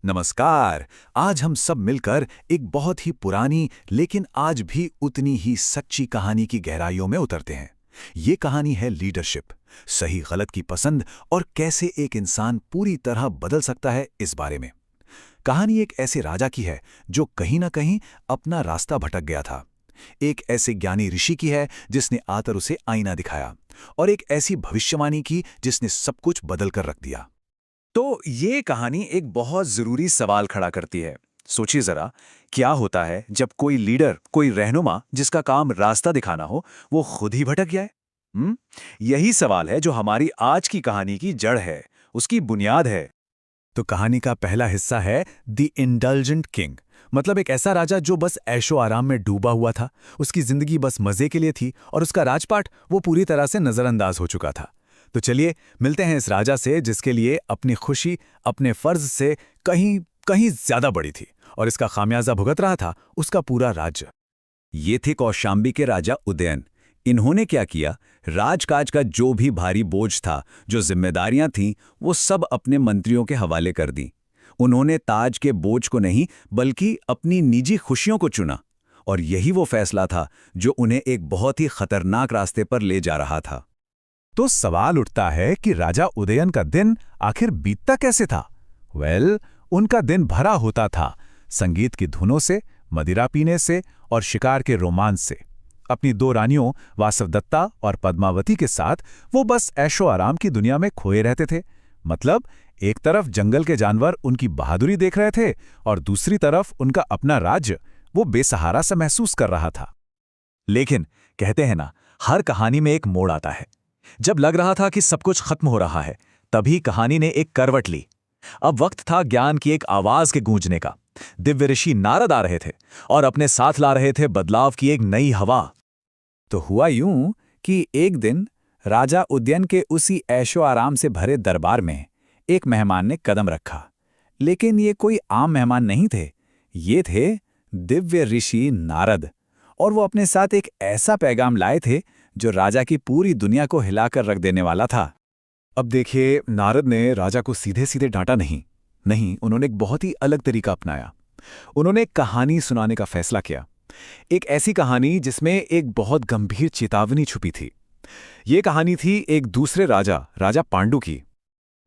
नमस्कार। आज हम सब मिलकर एक बहुत ही पुरानी लेकिन आज भी उतनी ही सच्ची कहानी की गहराइयों में उतरते हैं। ये कहानी है लीडरशिप, सही गलत की पसंद और कैसे एक इंसान पूरी तरह बदल सकता है इस बारे में। कहानी एक ऐसे राजा की है जो कहीं ना कहीं अपना रास्ता भटक गया था। एक ऐसे ज्ञानी ऋषि की है जिसने आकर उसे आईना दिखाया, और एक ऐसी भविष्यवाणी की जिसने सब कुछ बदल कर रख दिया। तो ये कहानी एक बहुत जरूरी सवाल खड़ा करती है। सोचिए जरा, क्या होता है जब कोई लीडर, कोई रहनुमा जिसका काम रास्ता दिखाना हो, वो खुद ही भटक जाए? यही सवाल है जो हमारी आज की कहानी की जड़ है, उसकी बुनियाद है। तो कहानी का पहला हिस्सा है द इंडल्जेंट किंग। मतलब एक ऐसा राजा जो बस ऐशो आराम में डूबा हुआ था। उसकी जिंदगी बस मजे के लिए थी और उसका राजपाट वो पूरी तरह से नजरअंदाज हो चुका था। तो चलिए मिलते हैं इस राजा से जिसके लिए अपनी खुशी अपने फर्ज से कहीं कहीं ज्यादा बड़ी थी, और इसका खामियाजा भुगत रहा था उसका पूरा राज्य। ये थे कौशाम्बी के राजा उदयन। इन्होंने क्या किया, राजकाज का जो भी भारी बोझ था, जो जिम्मेदारियां थीं, वो सब अपने मंत्रियों के हवाले कर दी। उन्होंने ताज के बोझ को नहीं बल्कि अपनी निजी खुशियों को चुना, और यही वो फैसला था जो उन्हें एक बहुत ही खतरनाक रास्ते पर ले जा रहा था। तो सवाल उठता है कि राजा उदयन का दिन आखिर बीतता कैसे था। उनका दिन भरा होता था संगीत की धुनों से, मदिरा पीने से और शिकार के रोमांस से। अपनी दो रानियों वासवदत्ता और पद्मावती के साथ वो बस ऐशो आराम की दुनिया में खोए रहते थे। मतलब एक तरफ जंगल के जानवर उनकी बहादुरी देख रहे थे और दूसरी तरफ उनका अपना राज्य वो बेसहारा सा महसूस कर रहा था। लेकिन कहते हैं ना, हर कहानी में एक मोड़ आता है। जब लग रहा था कि सब कुछ खत्म हो रहा है, तभी कहानी ने एक करवट ली। अब वक्त था ज्ञान की एक आवाज के गूंजने का। दिव्य ऋषि नारद आ रहे थे और अपने साथ ला रहे थे बदलाव की एक नई हवा। तो हुआ यूं कि एक दिन राजा उदयन के उसी ऐशो आराम से भरे दरबार में एक मेहमान ने कदम रखा। लेकिन ये कोई आम मेहमान नहीं थे, ये थे दिव्य ऋषि नारद। और वो अपने साथ एक ऐसा पैगाम लाए थे जो राजा की पूरी दुनिया को हिलाकर रख देने वाला था। अब देखिए, नारद ने राजा को सीधे सीधे डांटा नहीं, उन्होंने एक बहुत ही अलग तरीका अपनाया। उन्होंने एक कहानी सुनाने का फैसला किया, एक ऐसी कहानी जिसमें एक बहुत गंभीर चेतावनी छुपी थी। ये कहानी थी एक दूसरे राजा पांडु की।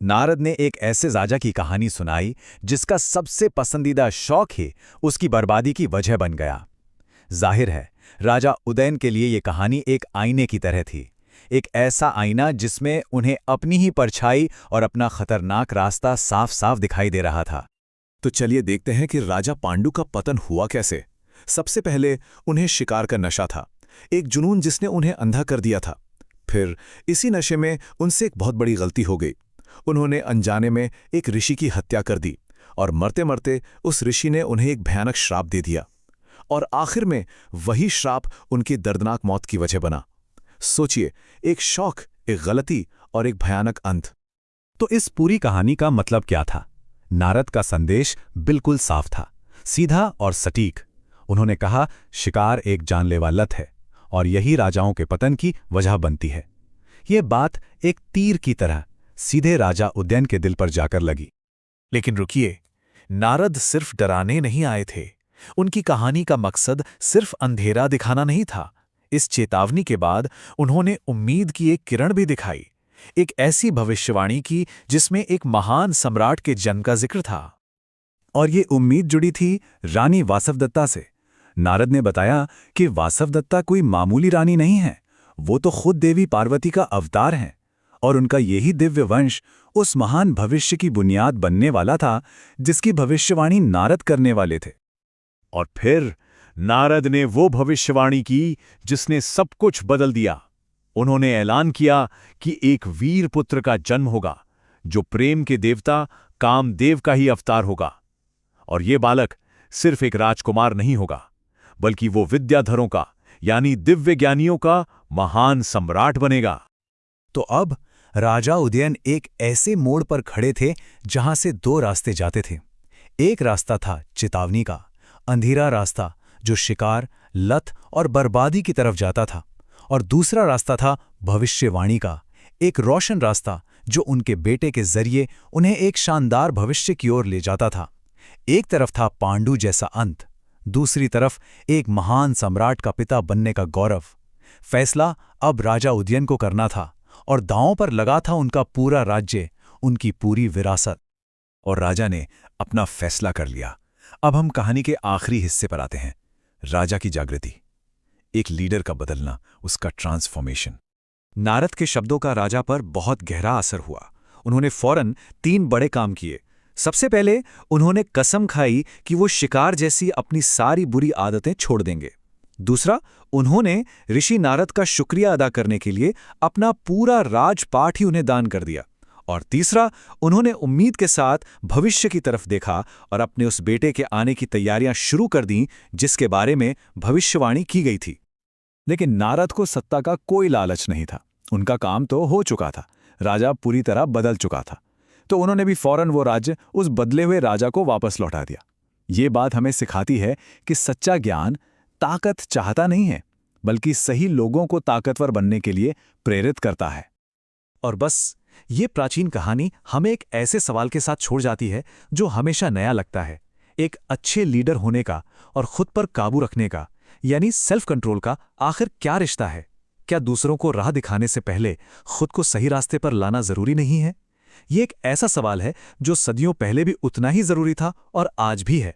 नारद ने एक ऐसे राजा की कहानी सुनाई जिसका सबसे पसंदीदा शौक ही उसकी बर्बादी की वजह बन गया। जाहिर है, राजा उदयन के लिए ये कहानी एक आईने की तरह थी। एक ऐसा आईना जिसमें उन्हें अपनी ही परछाई और अपना खतरनाक रास्ता साफ साफ दिखाई दे रहा था। तो चलिए देखते हैं कि राजा पांडु का पतन हुआ कैसे। सबसे पहले उन्हें शिकार का नशा था, एक जुनून जिसने उन्हें अंधा कर दिया था। फिर इसी नशे में उनसे एक बहुत बड़ी गलती हो गई। उन्होंने अनजाने में एक ऋषि की हत्या कर दी, और मरते मरते उस ऋषि ने उन्हें एक भयानक श्राप दे दिया। और आखिर में वही श्राप उनकी दर्दनाक मौत की वजह बना। सोचिए, एक शौक, एक गलती और एक भयानक अंत। तो इस पूरी कहानी का मतलब क्या था? नारद का संदेश बिल्कुल साफ था, सीधा और सटीक। उन्होंने कहा, शिकार एक जानलेवा लत है और यही राजाओं के पतन की वजह बनती है। ये बात एक तीर की तरह सीधे राजा उदयन के दिल पर जाकर लगी। लेकिन रुकिए, नारद सिर्फ डराने नहीं आए थे। उनकी कहानी का मकसद सिर्फ अंधेरा दिखाना नहीं था। इस चेतावनी के बाद उन्होंने उम्मीद की एक किरण भी दिखाई, एक ऐसी भविष्यवाणी की जिसमें एक महान सम्राट के जन्म का जिक्र था। और ये उम्मीद जुड़ी थी रानी वासवदत्ता से। नारद ने बताया कि वासवदत्ता कोई मामूली रानी नहीं है, वो तो खुद देवी पार्वती का अवतार हैं, और उनका यही दिव्य वंश उस महान भविष्य की बुनियाद बनने वाला था जिसकी भविष्यवाणी नारद करने वाले थे। और फिर नारद ने वो भविष्यवाणी की जिसने सब कुछ बदल दिया। उन्होंने ऐलान किया कि एक वीर पुत्र का जन्म होगा जो प्रेम के देवता कामदेव का ही अवतार होगा। और ये बालक सिर्फ एक राजकुमार नहीं होगा, बल्कि वो विद्याधरों का यानी दिव्य ज्ञानियों का महान सम्राट बनेगा। तो अब राजा उदयन एक ऐसे मोड़ पर खड़े थे जहां से दो रास्ते जाते थे। एक रास्ता था चेतावनी का, अंधेरा रास्ता जो शिकार, लत और बर्बादी की तरफ जाता था, और दूसरा रास्ता था भविष्यवाणी का, एक रोशन रास्ता जो उनके बेटे के जरिए उन्हें एक शानदार भविष्य की ओर ले जाता था। एक तरफ था पांडु जैसा अंत, दूसरी तरफ एक महान सम्राट का पिता बनने का गौरव। फैसला अब राजा उदयन को करना था और दांव पर लगा था उनका पूरा राज्य, उनकी पूरी विरासत। और राजा ने अपना फैसला कर लिया। अब हम कहानी के आखिरी हिस्से पर आते हैं, राजा की जागृति, एक लीडर का बदलना, उसका ट्रांसफॉर्मेशन। नारद के शब्दों का राजा पर बहुत गहरा असर हुआ। उन्होंने फौरन 3 बड़े काम किए। सबसे पहले उन्होंने कसम खाई कि वो शिकार जैसी अपनी सारी बुरी आदतें छोड़ देंगे। दूसरा, उन्होंने ऋषि नारद का शुक्रिया अदा करने के लिए अपना पूरा राजपाट ही उन्हें दान कर दिया। और तीसरा, उन्होंने उम्मीद के साथ भविष्य की तरफ देखा और अपने उस बेटे के आने की तैयारियां शुरू कर दीं जिसके बारे में भविष्यवाणी की गई थी। लेकिन नारद को सत्ता का कोई लालच नहीं था। उनका काम तो हो चुका था, राजा पूरी तरह बदल चुका था। तो उन्होंने भी फौरन वो राज्य उस बदले हुए राजा को वापस लौटा दिया। ये बात हमें सिखाती है कि सच्चा ज्ञान ताकत चाहता नहीं है, बल्कि सही लोगों को ताकतवर बनने के लिए प्रेरित करता है। और बस ये प्राचीन कहानी हमें एक ऐसे सवाल के साथ छोड़ जाती है जो हमेशा नया लगता है। एक अच्छे लीडर होने का और खुद पर काबू रखने का, यानी सेल्फ कंट्रोल का आखिर क्या रिश्ता है? क्या दूसरों को राह दिखाने से पहले खुद को सही रास्ते पर लाना जरूरी नहीं है? ये एक ऐसा सवाल है जो सदियों पहले भी उतना ही जरूरी था और आज भी है।